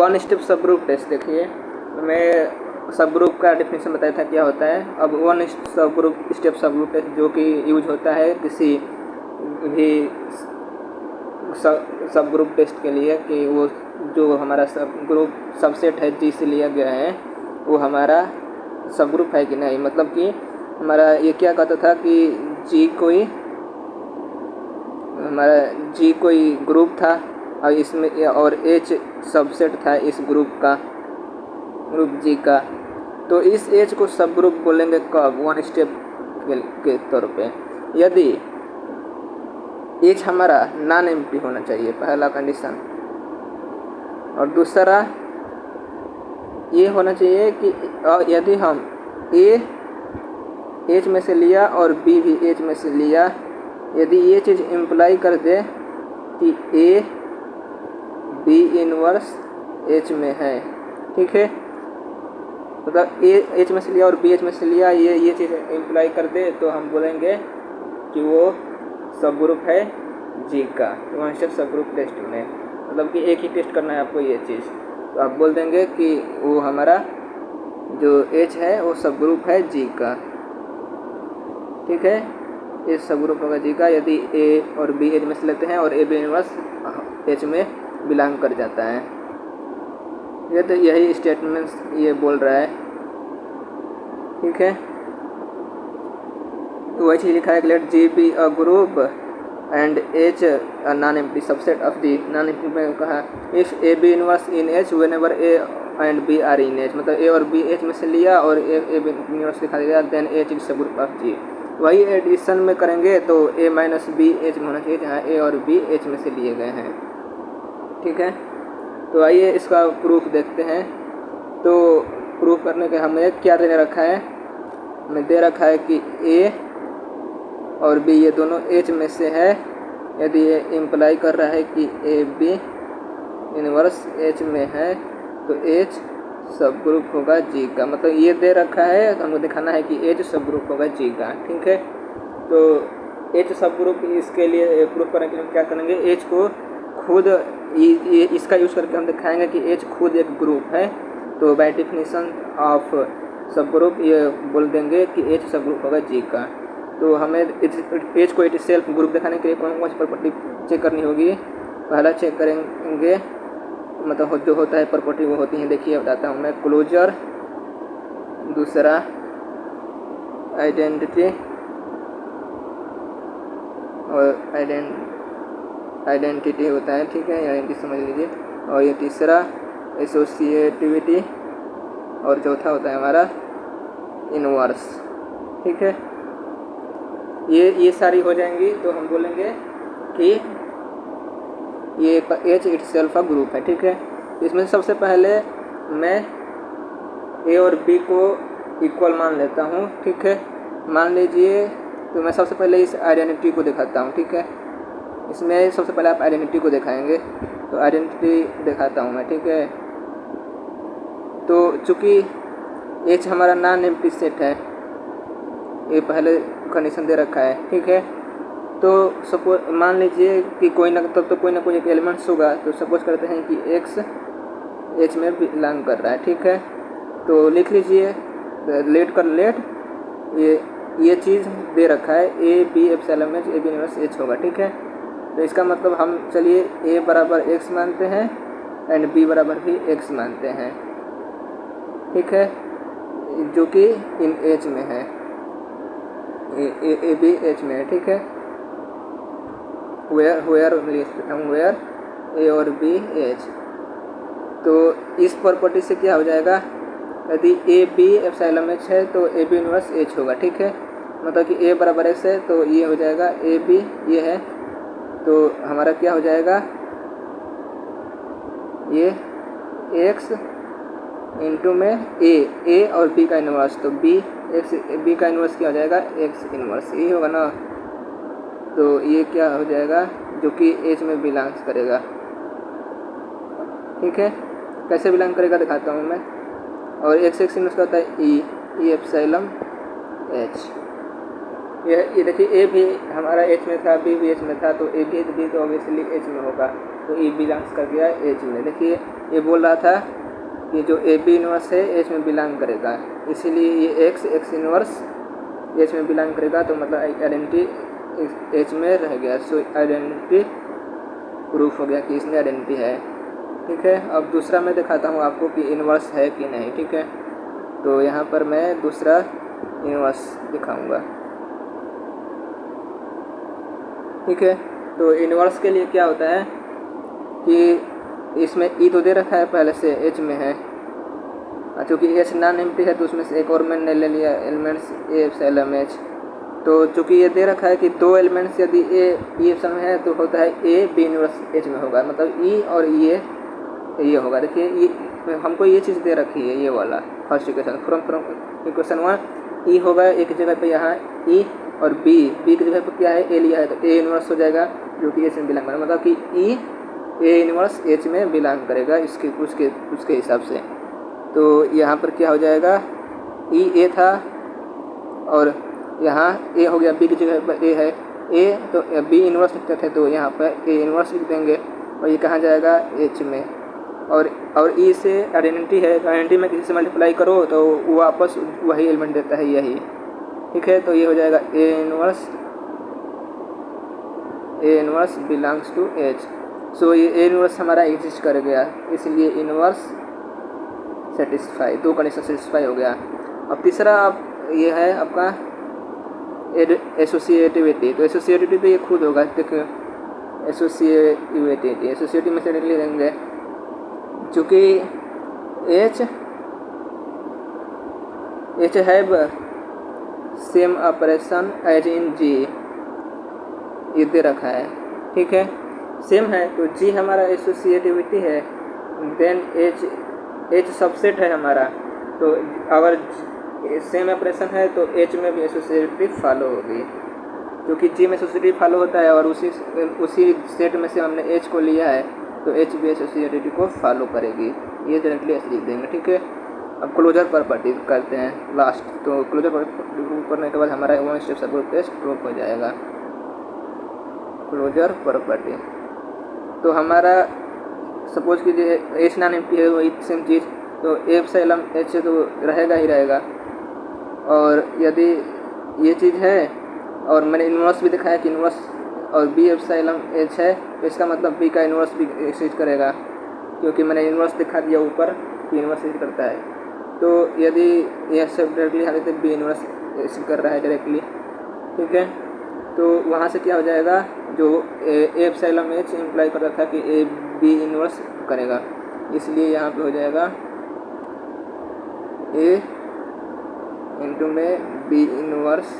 One step sub group test देखिए, मैं सब ग्रुप का डेफिनेशन बताया था क्या होता है। अब वन सब ग्रुप टेस्ट जो कि यूज होता है किसी भी सब ग्रुप टेस्ट के लिए कि वो जो हमारा सब ग्रुप सबसेट है जी से लिया गया है वो हमारा सब ग्रुप है कि नहीं। मतलब कि हमारा ये क्या कहता था कि हमारा जी कोई ग्रुप था और इसमें और एच सबसेट था इस ग्रुप का, ग्रुप जी का। तो इस एच को सब ग्रुप बोलेंगे कब? वन स्टेप के तौर पे, यदि एच हमारा नॉन एम्प्टी होना चाहिए, पहला कंडीशन। और दूसरा ये होना चाहिए कि यदि हम ए एच में से लिया और बी भी एच में से लिया, यदि ये चीज़ इम्प्लाई कर दे कि ए बी इनवर्स एच में है, ठीक है। मतलब ए एच में से लिया और बी एच में से लिया, ये चीज़ इम्प्लाई कर दे तो हम बोलेंगे कि वो सब ग्रुप है जी का। One step sub group test में मतलब कि एक ही टेस्ट करना है आपको ये चीज़, तो आप बोल देंगे कि वो हमारा जो एच है वो सब ग्रुप है जी का, ठीक है। ये सब ग्रुप होगा जी का यदि ए और बी एच में से लेते हैं और ए बी इनवर्स एच में बिलोंग कर जाता है। ये तो यही स्टेटमेंट्स ये बोल रहा है, ठीक है। वही चीज़ लिखा है कि let G be a group and H non empty subset of G. Non empty में कहा if A B inverse in H whenever A and B are in H, मतलब ए और बी एच में से लिया और ए B inverse दिखा दिया, then H is sub group of जी। वही एडिशन में करेंगे तो ए माइनस बी एच में होना चाहिए जहाँ ए और बी एच में से लिए गए हैं, ठीक है। तो आइए इसका प्रूफ देखते हैं। तो प्रूफ करने के हमें क्या दे रखा है? हमें दे रखा है कि ए और बी ये दोनों एच में से है, यदि ये इम्प्लाई कर रहा है कि ए बी इनवर्स एच में है तो एच सब ग्रुप होगा जी का। मतलब ये दे रखा है तो हमको दिखाना है कि एच सब ग्रुप होगा जी का, ठीक है। तो एच सब ग्रुप इसके लिए प्रूफ करने के लिए हम क्या करेंगे, एच को खुद इसका यूज़ करके हम दिखाएंगे कि एच खुद एक ग्रुप है। तो बाय डेफिनेशन ऑफ सब ग्रुप ये बोल देंगे कि एच सब ग्रुप होगा जी का। तो हमें एच को इट सेल्फ ग्रुप दिखाने के लिए कौन सी प्रॉपर्टी चेक करनी होगी? पहला चेक करेंगे मतलब जो होता है प्रॉपर्टी वो होती है, देखिए बताता हूँ मैं। क्लोजर, दूसरा आइडेंटिटी और आइडेंटिटी होता है, ठीक है, आइडेंटिटी समझ लीजिए। और ये तीसरा एसोसिएटिविटी और चौथा होता है हमारा इनवर्स, ठीक है। ये सारी हो जाएंगी तो हम बोलेंगे कि ये H it self a group है, ठीक है। इसमें सबसे पहले मैं ए और बी को इक्वल मान लेता हूँ, ठीक है। मान लीजिए तो मैं सबसे पहले इस आइडेंटिटी को दिखाता हूँ, ठीक है। इसमें सबसे पहले आप आइडेंटिटी को दिखाएंगे, तो आइडेंटिटी दिखाता हूँ मैं, ठीक है। तो चूँकि एच हमारा नॉन एम्प्टी सेट है, ये पहले कंडीशन दे रखा है, ठीक है। तो सपोज मान लीजिए कि कोई ना कोई एक एलिमेंट्स होगा, तो सपोज करते हैं कि एक्स एच में बिलोंग कर रहा है, ठीक है। तो लिख लीजिए लेट ये चीज़ दे रखा है A B epsilon H A B inverse H होगा, ठीक है। तो इसका मतलब हम चलिए ए बराबर एक्स मानते हैं एंड बी बराबर भी एक्स मानते हैं, ठीक है, जो कि इन एच में है, ए बी एच में है, ठीक है। वेयर ए और बी एच। तो इस प्रॉपर्टी से क्या हो जाएगा, यदि ए बी एप्सिलॉन एच है तो ए बी इनवर्स एच होगा, ठीक है। मतलब कि ए बराबर एक्स है तो ये हो जाएगा ए बी, ये है तो हमारा क्या हो जाएगा, ये एक्स इंटू में ए और बी का इनवर्स, तो बी का इनवर्स क्या हो जाएगा, एक्स इनवर्स, यही होगा ना। तो ये क्या हो जाएगा, जो कि एच में बिलोंग्स करेगा, ठीक है। कैसे बिलोंग करेगा दिखाता हूँ मैं। और एक्स इनवर्स का होता है ई एप्सिलॉन एच। ये देखिए ए भी हमारा एच में था, बी भी एच में था, तो ए भी तो ऑब्वियसली एच में होगा। तो ई बिलोंग्स कर गया एच में। देखिए ये बोल रहा था कि जो ए बी इनवर्स है एच में बिलोंग करेगा, इसीलिए ये एक्स इनवर्स एच में बिलोंग करेगा, तो मतलब आइडेंटिटी एच में रह गया। सो आइडेंटिटी प्रूफ हो गया कि इसमें आइडेंटिटी है। ठीक है, अब दूसरा मैं दिखाता हूँ आपको कि इनवर्स है कि नहीं। ठीक है, तो यहाँ पर मैं दूसरा इनवर्स दिखाऊंगा। ठीक है, तो इनवर्स के लिए क्या होता है कि इसमें ई तो दे रखा है पहले से, एच में है, क्योंकि एच नॉन एम्प्टी है तो उसमें से एक और मैंने ले लिया एलिमेंट्स ए एप्सिलॉन एच। तो चूँकि ये दे रखा है कि दो एलिमेंट्स यदि ए ई एप्सिलॉन में है तो होता है ए बी इनवर्स एच में होगा, मतलब ई और ये होगा। देखिए ये हमको ये चीज़ दे रखी है, ये वाला फर्स्ट इक्वेशन फ्रॉम इक्वेशन 1 ई होगा एक जगह पे, यहाँ ई और बी की जगह पे क्या है ए लिया है, तो ए इनवर्स हो जाएगा जो कि एच में बिलोंग करेगा, मतलब कि ई ए इनवर्स एच में बिलोंग करेगा उसके हिसाब से। तो यहाँ पर क्या हो जाएगा, ई ए था और यहाँ ए हो गया, बी की जगह पर ए है, ए तो बी इनवर्स लिखते थे तो यहाँ पर ए इनवर्स लिख देंगे और ये कहाँ जाएगा एच में। और ई से आइडेंटिटी है, तो आइडेंटिटी में किसी से मल्टीप्लाई करो तो वो वापस वही एलिमेंट देता है, यही। ठीक है, तो ये हो जाएगा A inverse belongs to H. So ये ए इनवर्स हमारा एग्जिस्ट कर गया, इसलिए इनवर्स सेटिस्फाई, दो कंडीशन सेटिस्फाई हो गया। अब तीसरा ये है आपका एसोसिएटिविटी। तो एसोसिएटिविटी तो ये खुद होगा, देखिए एसोसिएटिविटी में से लिख देंगे, चूँकि H have same operation as in G, ये दे रखा है। ठीक है, सेम है तो जी हमारा एसोसिएटिविटी है, देन एच सबसेट है हमारा, तो अगर सेम ऑपरेशन है तो एच में भी एसोसिएटिविटी फॉलो होगी, क्योंकि जी में एसोसिएटिविटी फॉलो होता है और उसी सेट में से हमने एच को लिया है, तो एच भी एसोसिएटिविटी को फॉलो करेगी। ये डायरेक्टली ऐसे लिख देंगे। ठीक है, अब क्लोजर प्रॉपर्टी करते हैं लास्ट। तो क्लोजर प्रॉपर्टी प्रूव करने के बाद हमारा one step subgroup test prove हो जाएगा। क्लोजर प्रॉपर्टी तो हमारा सपोज कीजिए एच नॉन एम्प्टी है, वही सेम चीज़, तो एप्सिलॉन एच तो रहेगा ही रहेगा, और यदि ये चीज़ है और मैंने इनवर्स भी दिखाया कि इनवर्स और बी एप्सिलॉन एच है, तो इसका मतलब बी का इनवर्स भी एक्सिस्ट करेगा, क्योंकि मैंने इनवर्स दिखा दिया ऊपर कि इनवर्स एक्सिस्ट करता है। तो यदि यह सब डायरेक्टली हमें तो बी इनवर्स एक्सिस्ट कर रहा है डायरेक्टली। ठीक है, तो वहाँ से क्या हो जाएगा, जो एप्सिलॉन एच इम्प्लाई कर रहा था कि ए बी इनवर्स करेगा, इसलिए यहाँ पे हो जाएगा ए इंटू में बी इनवर्स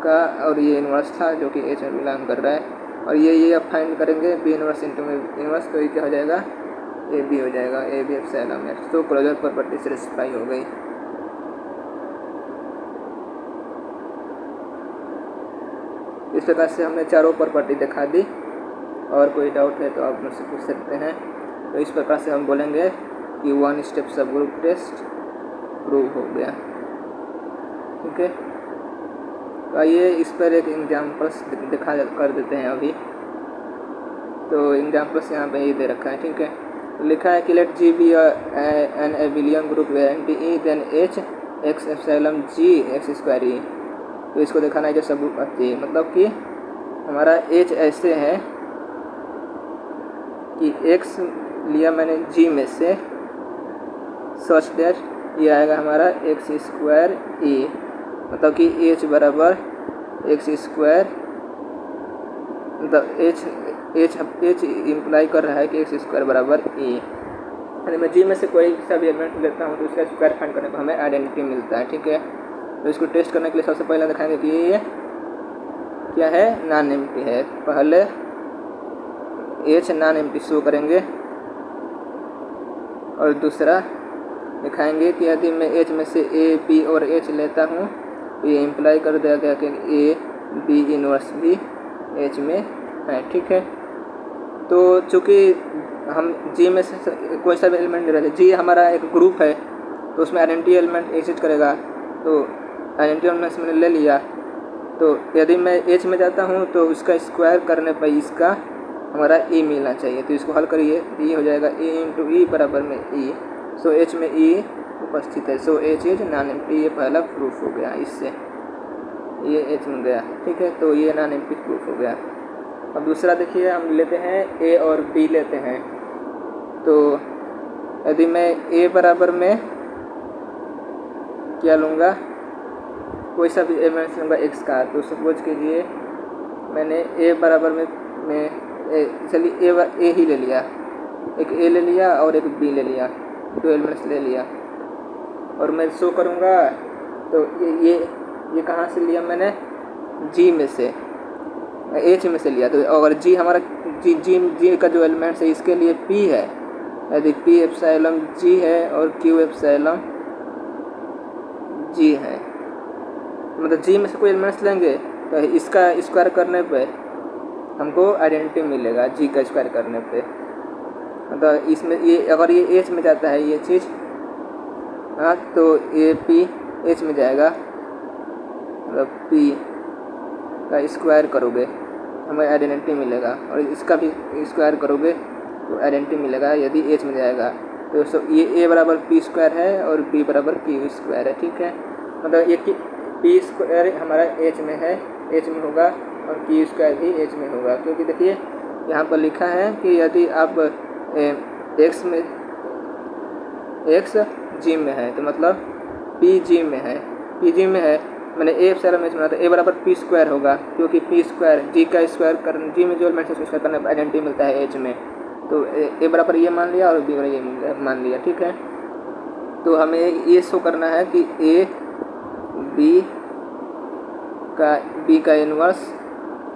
का, और ये इनवर्स था जो कि एच में बिलोंग कर रहा है, और ये अब फाइंड करेंगे बी इनवर्स इंटू में इनवर्स, तो ये क्या हो जाएगा ए बी हो जाएगा, ए बी एप्सिलॉन एच। तो क्लोजर प्रॉपर्टी सेटिस्फाई हो गई। इस प्रकार से हमने चारों प्रॉपर्टी दिखा दी, और कोई डाउट है तो आप मुझसे पूछ सकते हैं। तो इस प्रकार से हम बोलेंगे कि one step subgroup test prove हो गया। ठीक है, तो आइए इस पर एक एग्जाम्पल्स दिखा कर देते हैं अभी। तो एग्जाम्पल्स यहाँ पे ये दे रखा है। ठीक है, तो लिखा है कि let G be an abelian group where anti E then H X epsilon G X square E. तो इसको दिखाना है जो सबग्रुप आती है, मतलब कि हमारा एच ऐसे है कि एक्स लिया मैंने जी में से, सच दैट ये आएगा हमारा एक्स स्क्वायर ई, मतलब कि एच बराबर एक्स स्क्वायर, मतलब एच इम्प्लाई कर रहा है कि एक्स स्क्वायर बराबर ई। यानी मैं जी में से कोई सा भी एलिमेंट लेता हूँ तो उसका स्क्वायर फाइंड करने पर हमें आइडेंटिटी मिलता है। ठीक है, तो इसको टेस्ट करने के लिए सबसे पहले दिखाएंगे कि ये क्या है, नॉन एम्प्टी है। पहले एच नॉन एम्प्टी शो करेंगे, और दूसरा दिखाएंगे कि यदि मैं एच में से ए बी और एच लेता हूँ तो ये इम्प्लाई कर दिया गया कि ए बी इनवर्स भी एच में है। ठीक है, तो चूँकि हम जी में से कोई सा भी एलिमेंट ले रहे थे, जी हमारा एक ग्रुप है तो उसमें आइडेंटिटी एलिमेंट एग्जिस्ट करेगा, तो आइडेंटिटी एलिमेंट्स मैंने ले लिया। तो यदि मैं एच में जाता हूँ तो उसका स्क्वायर करने पर इसका हमारा ई मिलना चाहिए। तो इसको हल करिए, ई हो जाएगा ए इंटू ई बराबर में ई। सो एच में ई उपस्थित है, so H is non empty. ये पहला प्रूफ हो गया, इससे ये एच मिल गया, ठीक है। तो ये नॉन एम्प्टी प्रूफ हो गया। अब दूसरा देखिए, हम लेते हैं ए और बी लेते हैं। तो यदि मैं ए बराबर में क्या लूँगा, कोई सा भी एलिमेंट्स लूँगा एक्स का, तो सपोज कीजिए मैंने ए बराबर में चलिए ए ही ले लिया, एक ए ले लिया और एक बी ले लिया, दो एलिमेंट्स ले लिया और मैं शो करूँगा। तो ये कहाँ से लिया मैंने, जी में से, एच में से लिया। तो अगर जी हमारा जी का जो एलिमेंट्स है इसके लिए पी है, यदि पी एप्सिलॉन जी है और क्यू एप्सिलॉन जी है, मतलब जी में से कोई एलिमेंट्स लेंगे तो इसका स्क्वायर करने पे हमको आइडेंटिटी मिलेगा, जी का स्क्वायर करने पे। मतलब इसमें ये अगर ये एच में जाता है ये चीज़, हाँ, तो ये पी एच में जाएगा, मतलब पी का स्क्वायर करोगे हमें आइडेंटिटी मिलेगा, और इसका भी स्क्वायर करोगे तो आइडेंटिटी मिलेगा यदि एच में जाएगा। तो ये ए बराबर पी स्क्वायर है और बी बराबर क्यू स्क्वायर है, ठीक है। मतलब ये पी स्क्वायर हमारा एच में है, एच में होगा, और क्यू स्क्वायर भी एच में होगा, क्योंकि देखिए यहाँ पर लिखा है कि यदि आप एक्स जी में है तो मतलब पी जी में है, पी जी में है मैंने ए एप्सिलॉन में तो ए बराबर पी स्क्वायर होगा, क्योंकि पी स्क्वायर जी का स्क्वायर कर, जी में जो एलिमेंट्स है स्क्वायर करने पर आइडेंटिटी मिलता है एच में। तो ए बराबर ये मान लिया और बी बराबर ये मान लिया, ठीक है। तो हमें ये शो करना है कि ए बी का इन्वर्स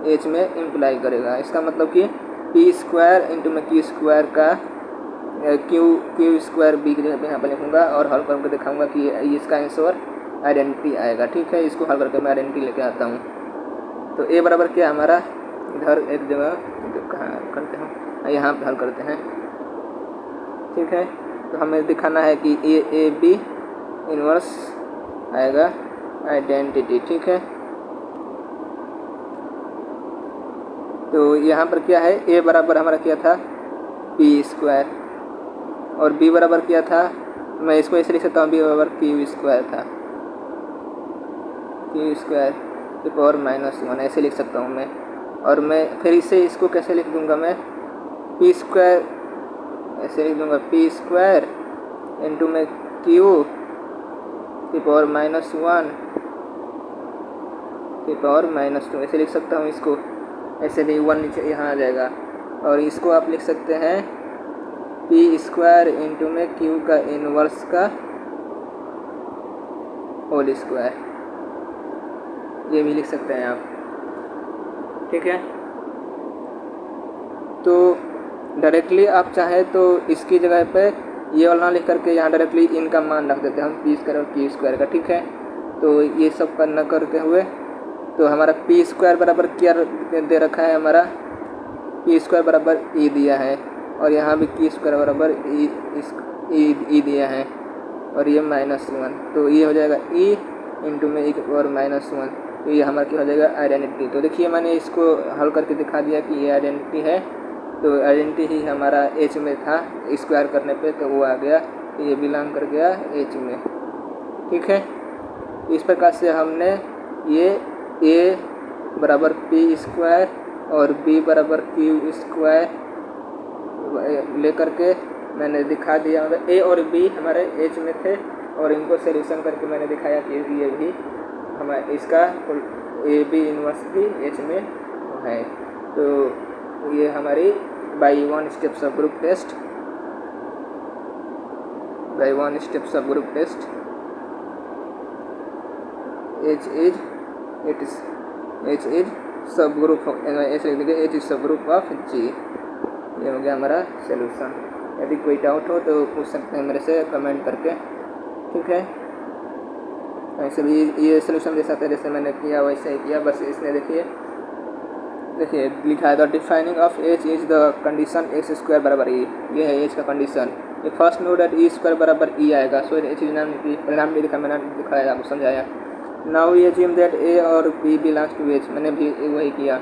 एच में इम्प्लाई करेगा। इसका मतलब कि पी स्क्वायर इंटू में क्यू स्क्वायर का क्यू स्क्वायर बी की जगह पे यहाँ पर लिखूँगा और हल करके दिखाऊंगा कि इसका आंसर आइडेंटिटी आएगा, ठीक है। इसको हल करके मैं आइडेंटिटी लेके आता हूँ। तो ए बराबर क्या हमारा, इधर एक जगह कहाँ करते हैं, यहाँ पे हल करते हैं, ठीक है। तो हमें दिखाना है कि ए बी इन्वर्स आएगा आइडेंटिटी, ठीक है। तो यहाँ पर क्या है, ए बराबर हमारा क्या था पी स्क्वायर, और बी बराबर क्या था, मैं इसको ऐसे लिख सकता हूँ, बी बराबर क्यू स्क्वायर था, क्यू स्क्वायर की पावर -1 ऐसे लिख सकता हूँ मैं। और मैं फिर इसे इसको कैसे लिख दूँगा, मैं पी स्क्वायर ऐसे लिख दूँगा, पी स्क्वायर इंटू में क्यू की पावर -1 की पावर -2 ऐसे लिख सकता हूँ इसको, ऐसे भी 1 नीचे यहाँ आ जाएगा। और इसको आप लिख सकते हैं पी स्क्वायर इंटू में क्यू का इनवर्स का होल स्क्वायर, ये भी लिख सकते हैं आप, ठीक है। तो डायरेक्टली आप चाहें तो इसकी जगह पे ये वाला लिख करके यहाँ डायरेक्टली इनका मान रख देते हैं हम, पी स्क्वायर और क्यू स्क्वायर का, ठीक है। तो ये सब करना करते हुए तो हमारा पी स्क्वायर बराबर क्या दे रखा है, हमारा पी स्क्वायर बराबर ई दिया है, और यहाँ भी क्यू स्क्वायर बराबर ई दिया है, और ये -1। तो ये हो जाएगा ई इंटू में ई और -1, तो ये हमारा क्या हो जाएगा आइडेंटिटी। तो देखिए मैंने इसको हल करके दिखा दिया कि ये आइडेंटिटी है। तो आइडेंटिटी ही हमारा एच में था, स्क्वायर करने पे तो वो आ गया, तो ये बिलोंग कर गया एच में, ठीक है। इस प्रकार से हमने ये ए बराबर पी स्क्वायर और बी बराबर क्यू स्क्वायर लेकर के मैंने दिखा दिया, मतलब ए और बी हमारे एच में थे और इनको सोल्यूशन करके मैंने दिखाया कि ये भी हमारे इसका ए बी इनवर्स भी एच में है। तो ये हमारी by one step sub group test, by one step sub group test H is sub group, ऐसे लिख दीजिए H is sub group of G। ये हो गया हमारा सोल्यूशन। यदि कोई डाउट हो तो पूछ सकते हैं मेरे से कमेंट करके, ठीक है। ऐसे भी ये सोल्यूशन दे सकते हैं, जैसे मैंने किया वैसे ही किया, बस इसने देखिए लिखा है the defining of H is the condition x square बराबर ई। ये है H का कंडीशन। ये first no date E square बराबर ई आएगा, सो H इज परिणाम भी लिखा, मैंने दिखाया आपको समझाया। नाउ ये एज्यूम दैट ए और बी बिलोंग्स टू एच, मैंने भी वही किया।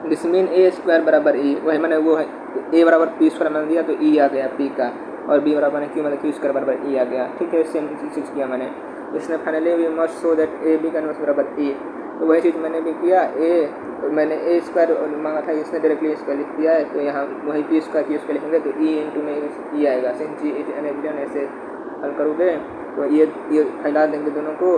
दिस मीन ए स्क्वायर बराबर ई, वही मैंने वो है ए बराबर पी स्क्वायर मैंने दिया तो ई आ गया पी का, और बी बराबर क्यू मतलब क्यू स्क्वायर बराबर ई आ गया। ठीक है, सेम चीज़ किया मैंने। इसने finally we must show that A B का इनवर्स बराबर ई, तो वही चीज़ मैंने भी किया। मैंने ए स्क्वायर मांगा था, इसने डायरेक्टली इसका लिख दिया है, तो यहाँ वही पी स्क्वायर क्यू स्क्वायर लिखेंगे तो ई इंटू में ई आएगा। सिंस जी इट एन ऐसे हल करोगे तो ये फैला देंगे दोनों को,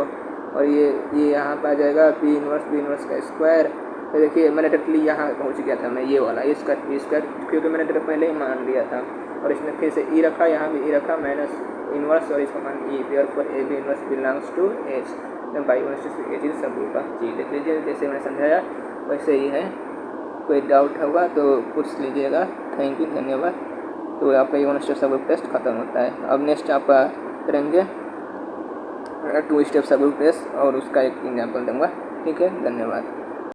और ये यहाँ पर आ जाएगा बी इनवर्स का स्क्वायर। तो देखिए मैंने डायरेक्टली यहाँ पहुँच गया था मैं, ये वाला ए स्क्वायर बी स्क्वायर, क्योंकि मैंने डायरेक्ट पहले ही मान लिया था। और इसने फिर से ई रखा, यहाँ भी ई रखा माइनस इनवर्स और इसका मान E, therefore A B inverse belongs to H by H is सब का जी। देख लीजिए जैसे मैंने समझाया वैसे ही है। कोई डाउट होगा तो पूछ लीजिएगा। थैंक यू, धन्यवाद। तो आपका ये 1 स्टेप सबग्रुप टेस्ट खत्म होता है। अब नेक्स्ट आप करेंगे 2 स्टेप सबग्रुप टेस्ट और उसका एक एग्जाम्पल दूंगा। ठीक है, धन्यवाद।